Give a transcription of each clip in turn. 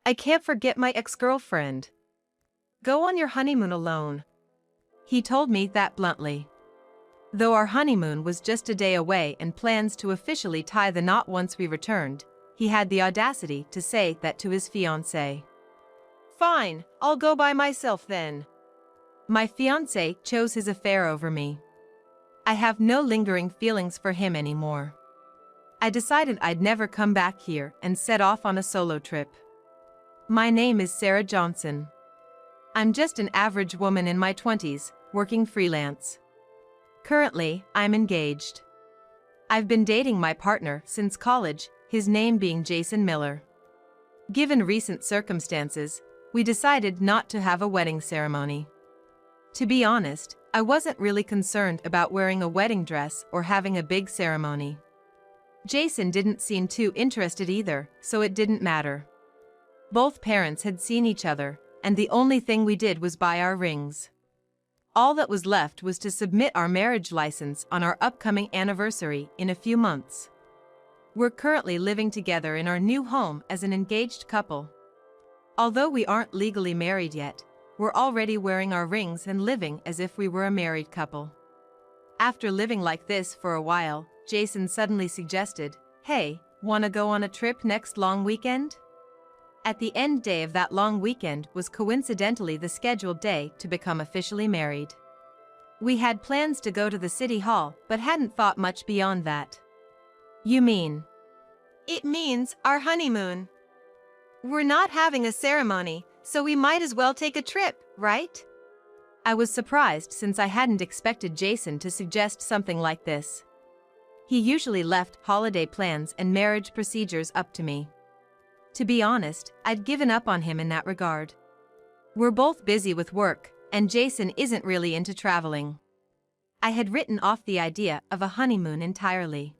I can't forget my ex-girlfriend. Go on your honeymoon alone. He told me that bluntly. Though our honeymoon was just a day away and plans to officially tie the knot once we returned, he had the audacity to say that to his fiancée. Fine, I'll go by myself then. My fiancé chose his affair over me. I have no lingering feelings for him anymore. I decided I'd never come back here and set off on a solo trip. My name is Sarah Johnson. I'm just an average woman in my 20s, working freelance. Currently, I'm engaged. I've been dating my partner since college, his name being Jason Miller. Given recent circumstances, we decided not to have a wedding ceremony. To be honest, I wasn't really concerned about wearing a wedding dress or having a big ceremony. Jason didn't seem too interested either, so it didn't matter. Both parents had seen each other, and the only thing we did was buy our rings. All that was left was to submit our marriage license on our upcoming anniversary in a few months. We're currently living together in our new home as an engaged couple. Although we aren't legally married yet, we're already wearing our rings and living as if we were a married couple. After living like this for a while, Jason suddenly suggested, "Hey, wanna go on a trip next long weekend?" At the end day of that long weekend was coincidentally the scheduled day to become officially married. We had plans to go to the city hall, but hadn't thought much beyond that. You mean? It means our honeymoon. We're not having a ceremony, so we might as well take a trip, right? I was surprised since I hadn't expected Jason to suggest something like this. He usually left holiday plans and marriage procedures up to me. To be honest, I'd given up on him in that regard. We're both busy with work, and Jason isn't really into traveling. I had written off the idea of a honeymoon entirely.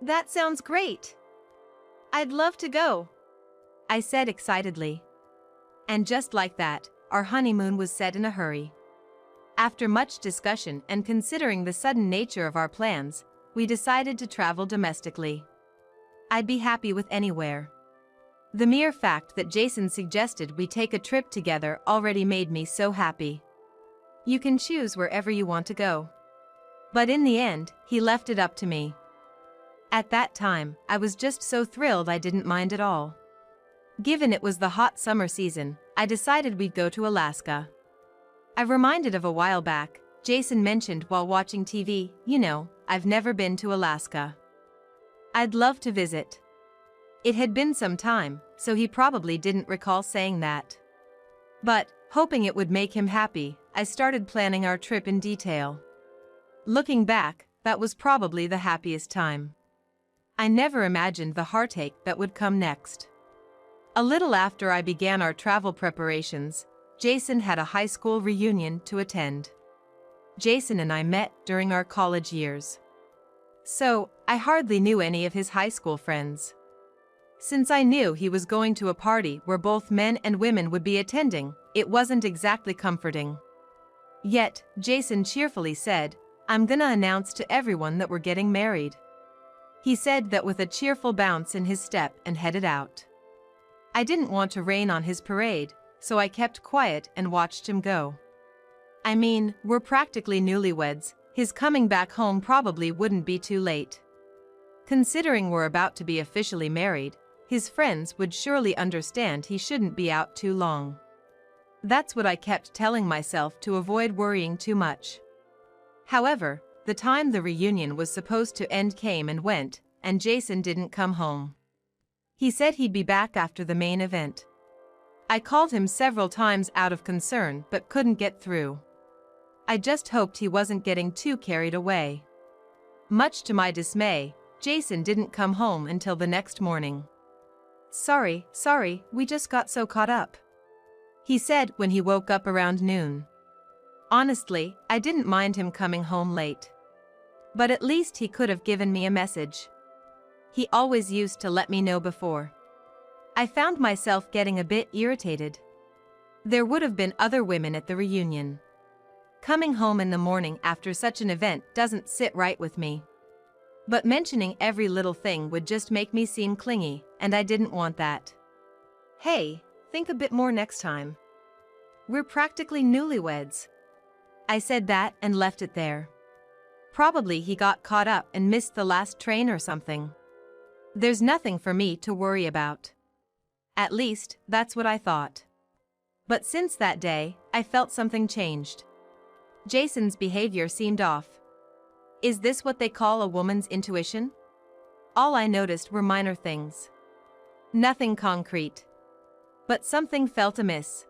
That sounds great. I'd love to go, I said excitedly. And just like that, our honeymoon was set in a hurry. After much discussion and considering the sudden nature of our plans, we decided to travel domestically. I'd be happy with anywhere. The mere fact that Jason suggested we take a trip together already made me so happy. You can choose wherever you want to go. But in the end, he left it up to me. At that time, I was just so thrilled I didn't mind at all. Given it was the hot summer season, I decided we'd go to Alaska. I reminded of a while back, Jason mentioned while watching TV, I've never been to Alaska. I'd love to visit. It had been some time, so he probably didn't recall saying that. But, hoping it would make him happy, I started planning our trip in detail. Looking back, that was probably the happiest time. I never imagined the heartache that would come next. A little after I began our travel preparations, Jason had a high school reunion to attend. Jason and I met during our college years. So, I hardly knew any of his high school friends. Since I knew he was going to a party where both men and women would be attending, it wasn't exactly comforting. Yet, Jason cheerfully said, "I'm gonna announce to everyone that we're getting married." He said that with a cheerful bounce in his step and headed out. I didn't want to rain on his parade, so I kept quiet and watched him go. I mean, we're practically newlyweds, his coming back home probably wouldn't be too late. Considering we're about to be officially married, his friends would surely understand he shouldn't be out too long. That's what I kept telling myself to avoid worrying too much. However, the time the reunion was supposed to end came and went, and Jason didn't come home. He said he'd be back after the main event. I called him several times out of concern but couldn't get through. I just hoped he wasn't getting too carried away. Much to my dismay, Jason didn't come home until the next morning. Sorry, we just got so caught up," he said when he woke up around noon. Honestly, I didn't mind him coming home late. But at least he could have given me a message. He always used to let me know before. I found myself getting a bit irritated. There would have been other women at the reunion. Coming home in the morning after such an event doesn't sit right with me. But mentioning every little thing would just make me seem clingy, and I didn't want that. Hey, think a bit more next time. We're practically newlyweds. I said that and left it there. Probably he got caught up and missed the last train or something. There's nothing for me to worry about. At least, that's what I thought. But since that day, I felt something changed. Jason's behavior seemed off. Is this what they call a woman's intuition? All I noticed were minor things. Nothing concrete. But something felt amiss.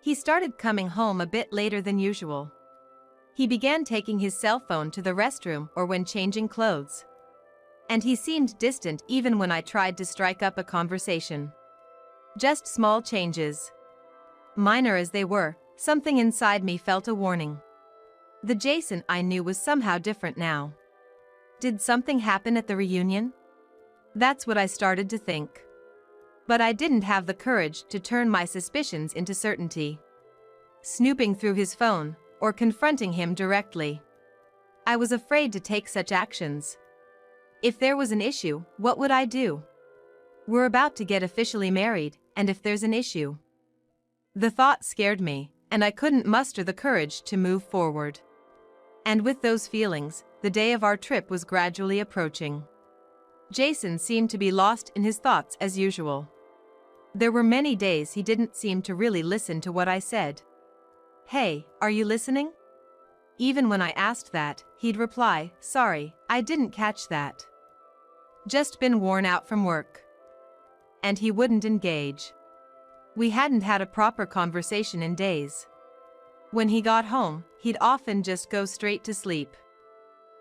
He started coming home a bit later than usual. He began taking his cell phone to the restroom or when changing clothes. And he seemed distant even when I tried to strike up a conversation. Just small changes. Minor as they were, something inside me felt a warning. The Jason I knew was somehow different now. Did something happen at the reunion? That's what I started to think. But I didn't have the courage to turn my suspicions into certainty. Snooping through his phone, or confronting him directly. I was afraid to take such actions. If there was an issue, what would I do? We're about to get officially married, and if there's an issue? The thought scared me, and I couldn't muster the courage to move forward. And with those feelings, the day of our trip was gradually approaching. Jason seemed to be lost in his thoughts as usual. There were many days he didn't seem to really listen to what I said. Hey, are you listening? Even when I asked that, he'd reply, sorry, I didn't catch that. Just been worn out from work. And he wouldn't engage. We hadn't had a proper conversation in days. When he got home, he'd often just go straight to sleep.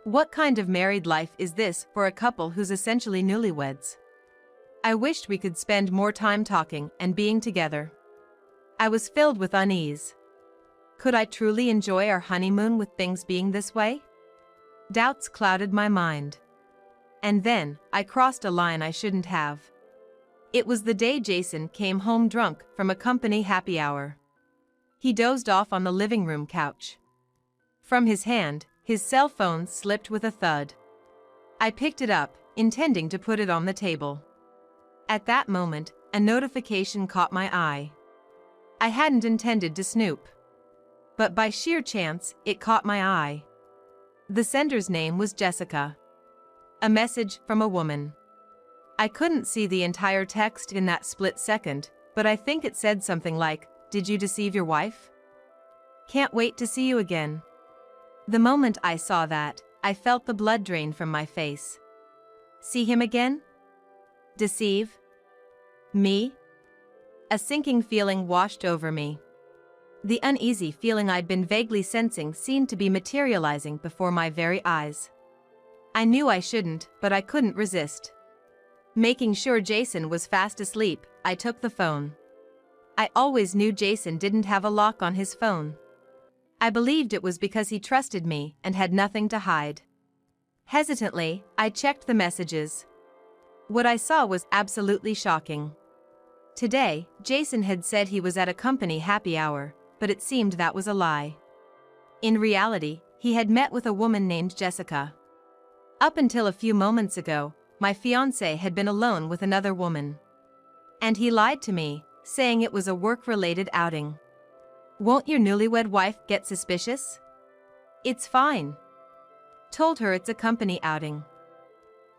What kind of married life is this for a couple who's essentially newlyweds? I wished we could spend more time talking and being together. I was filled with unease. Could I truly enjoy our honeymoon with things being this way? Doubts clouded my mind. And then, I crossed a line I shouldn't have. It was the day Jason came home drunk from a company happy hour. He dozed off on the living room couch. From his hand, his cell phone slipped with a thud. I picked it up, intending to put it on the table. At that moment, a notification caught my eye. I hadn't intended to snoop. But by sheer chance, it caught my eye. The sender's name was Jessica. A message from a woman. I couldn't see the entire text in that split second, but I think it said something like, "Did you deceive your wife? Can't wait to see you again." The moment I saw that, I felt the blood drain from my face. See him again? Deceive? Me? A sinking feeling washed over me. The uneasy feeling I'd been vaguely sensing seemed to be materializing before my very eyes. I knew I shouldn't, but I couldn't resist. Making sure Jason was fast asleep, I took the phone. I always knew Jason didn't have a lock on his phone. I believed it was because he trusted me and had nothing to hide. Hesitantly, I checked the messages. What I saw was absolutely shocking. Today, Jason had said he was at a company happy hour, but it seemed that was a lie. In reality, he had met with a woman named Jessica. Up until a few moments ago, my fiancé had been alone with another woman. And he lied to me, saying it was a work-related outing. Won't your newlywed wife get suspicious? It's fine. Told her it's a company outing.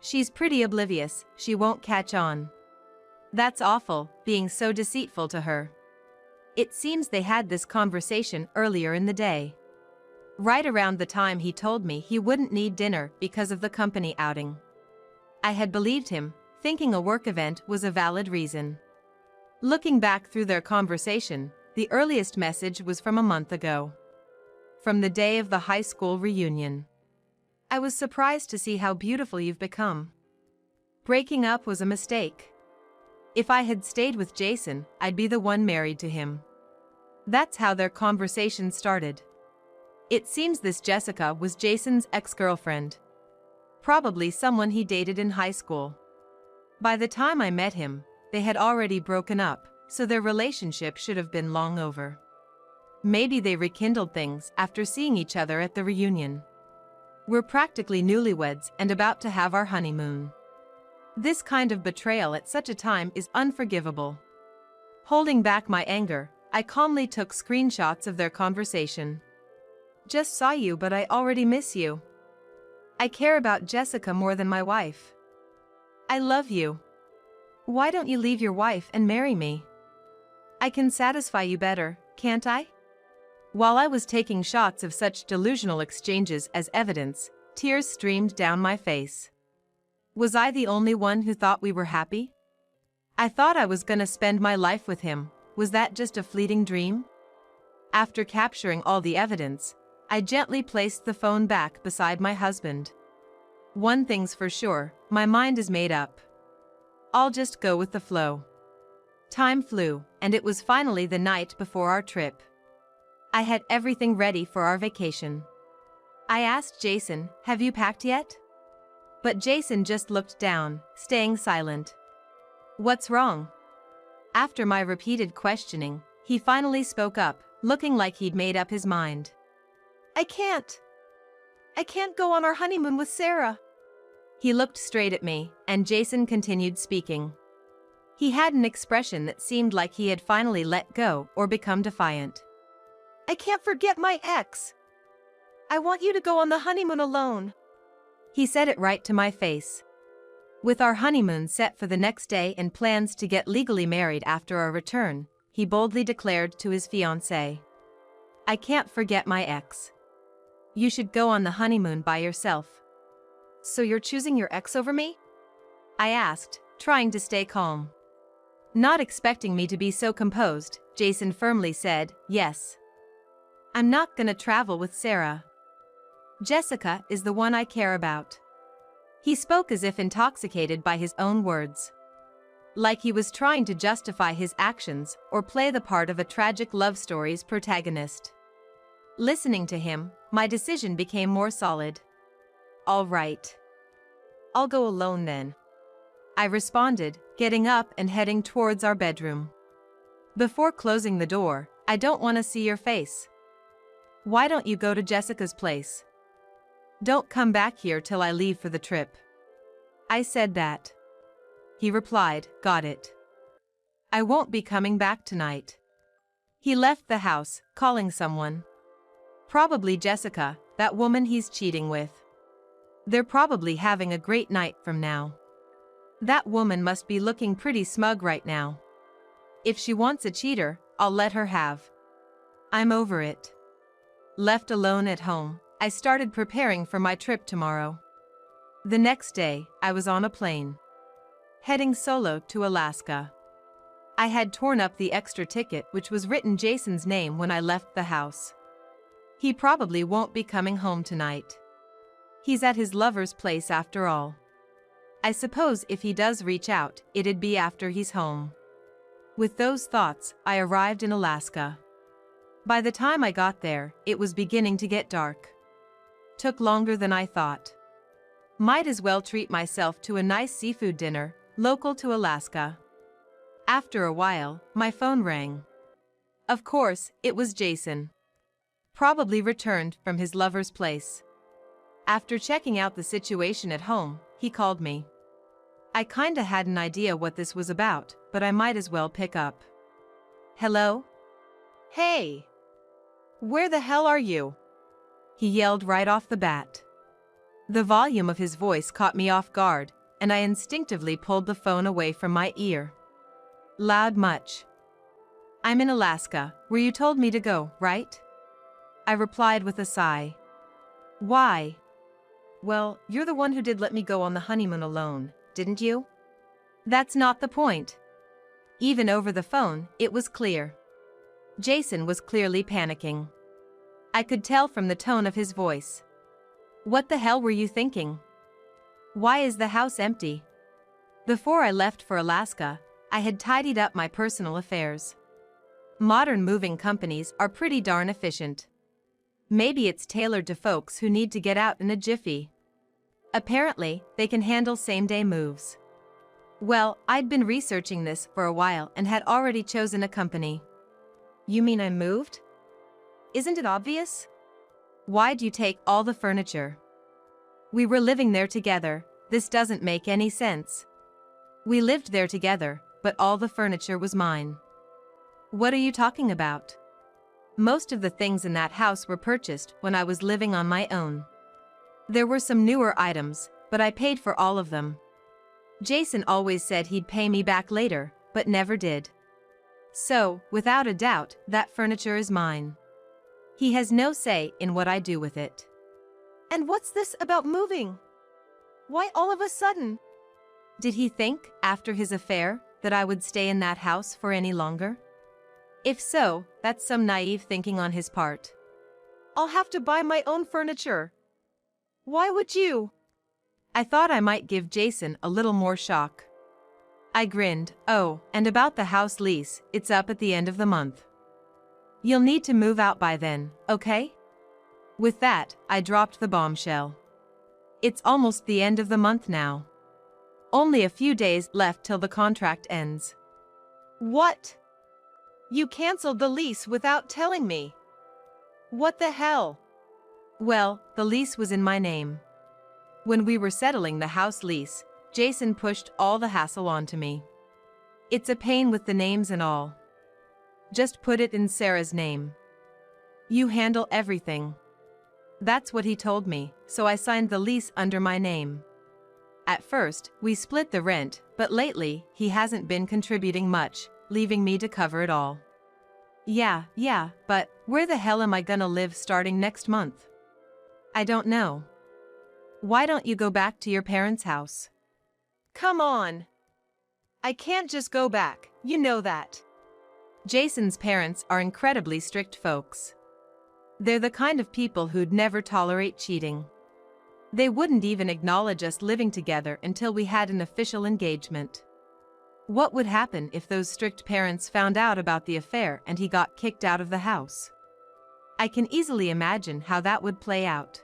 She's pretty oblivious, she won't catch on. That's awful, being so deceitful to her. It seems they had this conversation earlier in the day. Right around the time he told me he wouldn't need dinner because of the company outing. I had believed him, thinking a work event was a valid reason. Looking back through their conversation, the earliest message was from a month ago. From the day of the high school reunion. I was surprised to see how beautiful you've become. Breaking up was a mistake. If I had stayed with Jason, I'd be the one married to him. That's how their conversation started. It seems this Jessica was Jason's ex-girlfriend. Probably someone he dated in high school. By the time I met him, they had already broken up, so their relationship should have been long over. Maybe they rekindled things after seeing each other at the reunion. We're practically newlyweds and about to have our honeymoon. This kind of betrayal at such a time is unforgivable. Holding back my anger, I calmly took screenshots of their conversation. Just saw you, but I already miss you. I care about Jessica more than my wife. I love you. Why don't you leave your wife and marry me? I can satisfy you better, can't I? While I was taking shots of such delusional exchanges as evidence, tears streamed down my face. Was I the only one who thought we were happy? I thought I was gonna spend my life with him. Was that just a fleeting dream? After capturing all the evidence, I gently placed the phone back beside my husband. One thing's for sure, my mind is made up. I'll just go with the flow. Time flew, and it was finally the night before our trip. I had everything ready for our vacation. I asked Jason, "Have you packed yet?" But Jason just looked down, staying silent. What's wrong? After my repeated questioning, he finally spoke up, looking like he'd made up his mind. I can't go on our honeymoon with Sarah. He looked straight at me, and Jason continued speaking. He had an expression that seemed like he had finally let go or become defiant. I can't forget my ex. I want you to go on the honeymoon alone. He said it right to my face. With our honeymoon set for the next day and plans to get legally married after our return, he boldly declared to his fiancée, I can't forget my ex. You should go on the honeymoon by yourself. So you're choosing your ex over me? I asked, trying to stay calm. Not expecting me to be so composed, Jason firmly said, yes. I'm not gonna travel with Sarah. Jessica is the one I care about. He spoke as if intoxicated by his own words. Like he was trying to justify his actions or play the part of a tragic love story's protagonist. Listening to him, my decision became more solid. All right. I'll go alone then. I responded, getting up and heading towards our bedroom. Before closing the door, I don't want to see your face. Why don't you go to Jessica's place? Don't come back here till I leave for the trip. I said that. He replied, got it. I won't be coming back tonight. He left the house, calling someone. Probably Jessica, that woman he's cheating with. They're probably having a great night from now. That woman must be looking pretty smug right now. If she wants a cheater, I'll let her have. I'm over it. Left alone at home, I started preparing for my trip tomorrow. The next day, I was on a plane. Heading solo to Alaska. I had torn up the extra ticket which was written Jason's name when I left the house. He probably won't be coming home tonight. He's at his lover's place after all. I suppose if he does reach out, it'd be after he's home. With those thoughts, I arrived in Alaska. By the time I got there, it was beginning to get dark. Took longer than I thought. Might as well treat myself to a nice seafood dinner, local to Alaska. After a while, my phone rang. Of course, it was Jason. Probably returned from his lover's place. After checking out the situation at home, he called me. I kinda had an idea what this was about, but I might as well pick up. Hello? Hey! Where the hell are you? He yelled right off the bat. The volume of his voice caught me off guard, and I instinctively pulled the phone away from my ear. Loud much. I'm in Alaska, where you told me to go, right? I replied with a sigh. Why? Well, you're the one who did let me go on the honeymoon alone, didn't you? That's not the point. Even over the phone, it was clear. Jason was clearly panicking. I could tell from the tone of his voice. What the hell were you thinking? Why is the house empty? Before I left for Alaska, I had tidied up my personal affairs. Modern moving companies are pretty darn efficient. Maybe it's tailored to folks who need to get out in a jiffy. Apparently, they can handle same-day moves. Well, I'd been researching this for a while and had already chosen a company. You mean I moved? Isn't it obvious? Why'd you take all the furniture? We were living there together, this doesn't make any sense. We lived there together, but all the furniture was mine. What are you talking about? Most of the things in that house were purchased when I was living on my own. There were some newer items, but I paid for all of them. Jason always said he'd pay me back later, but never did. So, without a doubt, that furniture is mine. He has no say in what I do with it. And what's this about moving? Why all of a sudden? Did he think, after his affair, that I would stay in that house for any longer? If so, that's some naive thinking on his part. I'll have to buy my own furniture. Why would you? I thought I might give Jason a little more shock. I grinned. Oh, and about the house lease, it's up at the end of the month. You'll need to move out by then, okay? With that, I dropped the bombshell. It's almost the end of the month now. Only a few days left till the contract ends. What? You canceled the lease without telling me. What the hell? Well, the lease was in my name. When we were settling the house lease, Jason pushed all the hassle onto me. It's a pain with the names and all. Just put it in Sarah's name. You handle everything. That's what he told me, so I signed the lease under my name. At first, we split the rent, but lately, he hasn't been contributing much, leaving me to cover it all. Yeah, but where the hell am I gonna live starting next month? I don't know. Why don't you go back to your parents' house? Come on. I can't just go back, you know that. Jason's parents are incredibly strict folks. They're the kind of people who'd never tolerate cheating. They wouldn't even acknowledge us living together until we had an official engagement. What would happen if those strict parents found out about the affair and he got kicked out of the house? I can easily imagine how that would play out.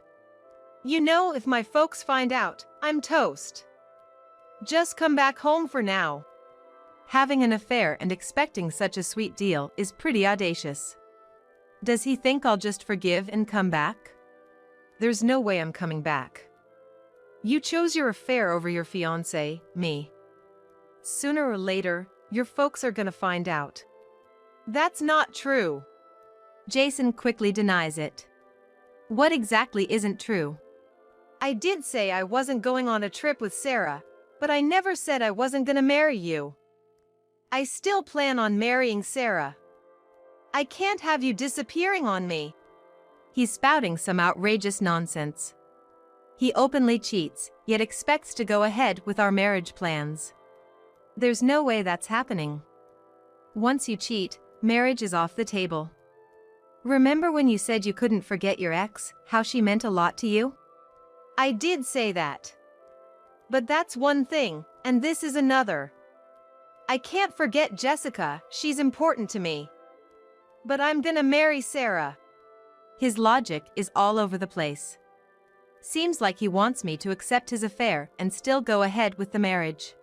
You know, if my folks find out, I'm toast. Just come back home for now. Having an affair and expecting such a sweet deal is pretty audacious. Does he think I'll just forgive and come back? There's no way I'm coming back. You chose your affair over your fiancé, me. Sooner or later, your folks are gonna find out. That's not true. Jason quickly denies it. What exactly isn't true? I did say I wasn't going on a trip with Sarah, but I never said I wasn't gonna marry you. I still plan on marrying Sarah. I can't have you disappearing on me. He's spouting some outrageous nonsense. He openly cheats, yet expects to go ahead with our marriage plans. There's no way that's happening. Once you cheat, marriage is off the table. Remember when you said you couldn't forget your ex, how she meant a lot to you? I did say that. But that's one thing, and this is another. I can't forget Jessica, she's important to me. But I'm gonna marry Sarah. His logic is all over the place. Seems like he wants me to accept his affair and still go ahead with the marriage.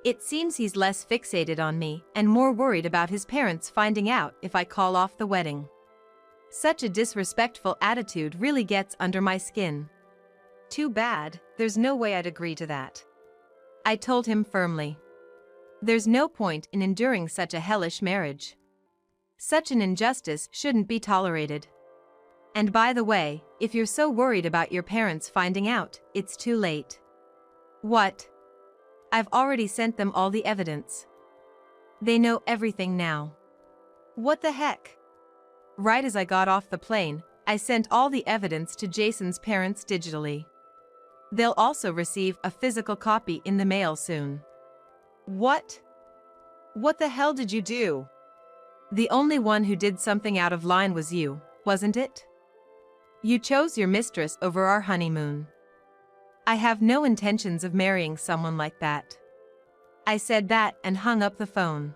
It seems he's less fixated on me and more worried about his parents finding out if I call off the wedding. Such a disrespectful attitude really gets under my skin. Too bad, there's no way I'd agree to that. I told him firmly. There's no point in enduring such a hellish marriage. Such an injustice shouldn't be tolerated. And by the way, if you're so worried about your parents finding out, it's too late. What? I've already sent them all the evidence. They know everything now. What the heck? Right as I got off the plane, I sent all the evidence to Jason's parents digitally. They'll also receive a physical copy in the mail soon. What? What the hell did you do? The only one who did something out of line was you, wasn't it? You chose your mistress over our honeymoon. I have no intentions of marrying someone like that. I said that and hung up the phone.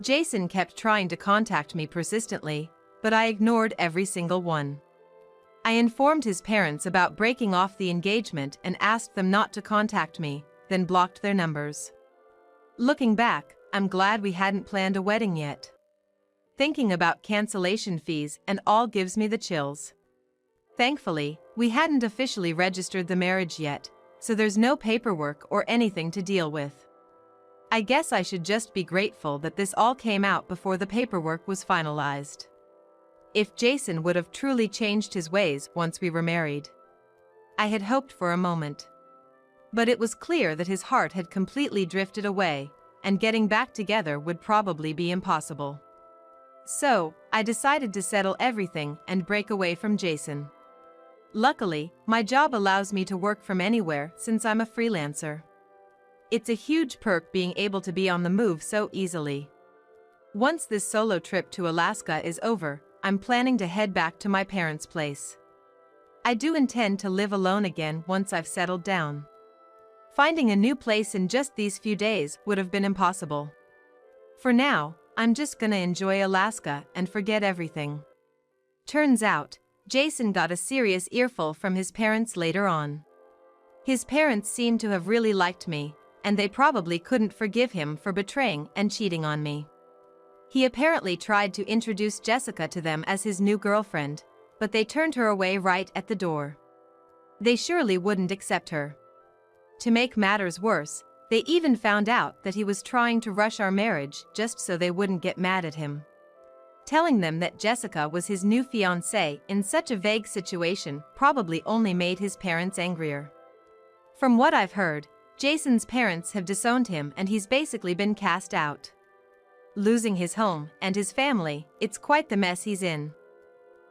Jason kept trying to contact me persistently, but I ignored every single one. I informed his parents about breaking off the engagement and asked them not to contact me, then blocked their numbers. Looking back, I'm glad we hadn't planned a wedding yet. Thinking about cancellation fees and all gives me the chills. Thankfully, we hadn't officially registered the marriage yet, so there's no paperwork or anything to deal with. I guess I should just be grateful that this all came out before the paperwork was finalized. If Jason would have truly changed his ways once we were married. I had hoped for a moment. But it was clear that his heart had completely drifted away, and getting back together would probably be impossible. So, I decided to settle everything and break away from Jason. Luckily, my job allows me to work from anywhere since I'm a freelancer. It's a huge perk being able to be on the move so easily. Once this solo trip to Alaska is over, I'm planning to head back to my parents' place. I do intend to live alone again once I've settled down. Finding a new place in just these few days would have been impossible. For now, I'm just gonna enjoy Alaska and forget everything. Turns out, Jason got a serious earful from his parents later on. His parents seemed to have really liked me, and they probably couldn't forgive him for betraying and cheating on me. He apparently tried to introduce Jessica to them as his new girlfriend, but they turned her away right at the door. They surely wouldn't accept her. To make matters worse, they even found out that he was trying to rush our marriage just so they wouldn't get mad at him. Telling them that Jessica was his new fiancée in such a vague situation probably only made his parents angrier. From what I've heard, Jason's parents have disowned him and he's basically been cast out. Losing his home and his family, it's quite the mess he's in.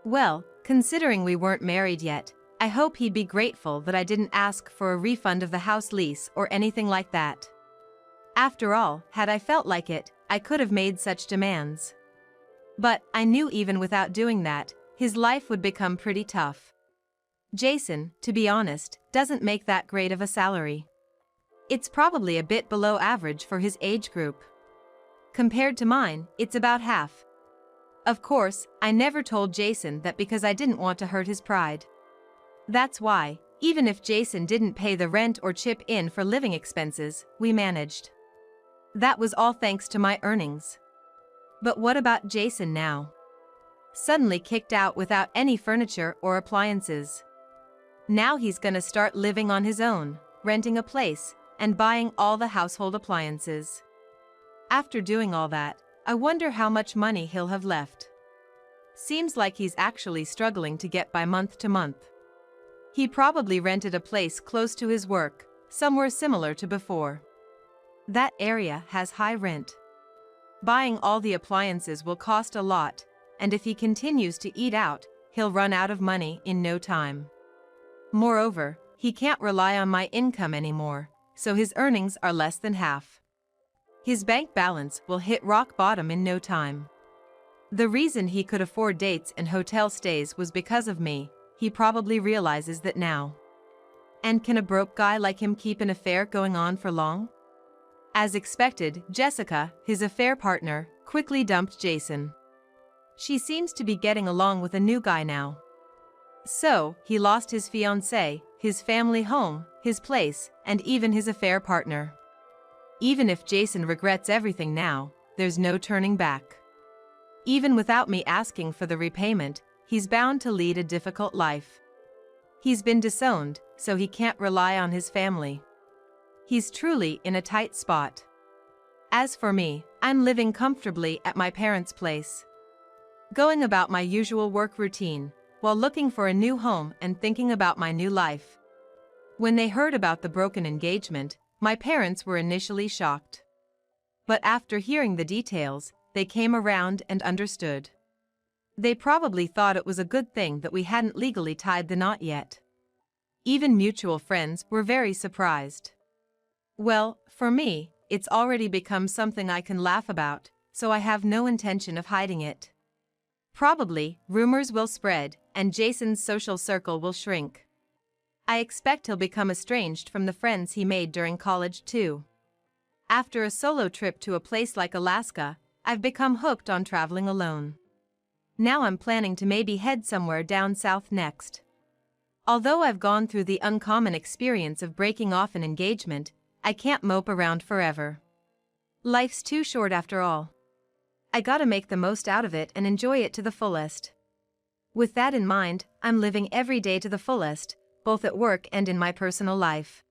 Well, considering we weren't married yet, I hope he'd be grateful that I didn't ask for a refund of the house lease or anything like that. After all, had I felt like it, I could have made such demands. But I knew even without doing that, his life would become pretty tough. Jason, to be honest, doesn't make that great of a salary. It's probably a bit below average for his age group. Compared to mine, it's about half. Of course, I never told Jason that because I didn't want to hurt his pride. That's why, even if Jason didn't pay the rent or chip in for living expenses, we managed. That was all thanks to my earnings. But what about Jason now? Suddenly kicked out without any furniture or appliances. Now he's gonna start living on his own, renting a place, and buying all the household appliances. After doing all that, I wonder how much money he'll have left. Seems like he's actually struggling to get by month to month. He probably rented a place close to his work, somewhere similar to before. That area has high rent. Buying all the appliances will cost a lot, and if he continues to eat out, he'll run out of money in no time. Moreover, he can't rely on my income anymore, so his earnings are less than half. His bank balance will hit rock bottom in no time. The reason he could afford dates and hotel stays was because of me. He probably realizes that now. And can a broke guy like him keep an affair going on for long? As expected, Jessica, his affair partner, quickly dumped Jason. She seems to be getting along with a new guy now. So, he lost his fiancée, his family home, his place, and even his affair partner. Even if Jason regrets everything now, there's no turning back. Even without me asking for the repayment, he's bound to lead a difficult life. He's been disowned, so he can't rely on his family. He's truly in a tight spot. As for me, I'm living comfortably at my parents' place. Going about my usual work routine, while looking for a new home and thinking about my new life. When they heard about the broken engagement, my parents were initially shocked. But after hearing the details, they came around and understood. They probably thought it was a good thing that we hadn't legally tied the knot yet. Even mutual friends were very surprised. Well, for me, it's already become something I can laugh about, so I have no intention of hiding it. Probably, rumors will spread, and Jason's social circle will shrink. I expect he'll become estranged from the friends he made during college too. After a solo trip to a place like Alaska, I've become hooked on traveling alone. Now I'm planning to maybe head somewhere down south next. Although I've gone through the uncommon experience of breaking off an engagement, I can't mope around forever. Life's too short after all. I gotta make the most out of it and enjoy it to the fullest. With that in mind, I'm living every day to the fullest, both at work and in my personal life.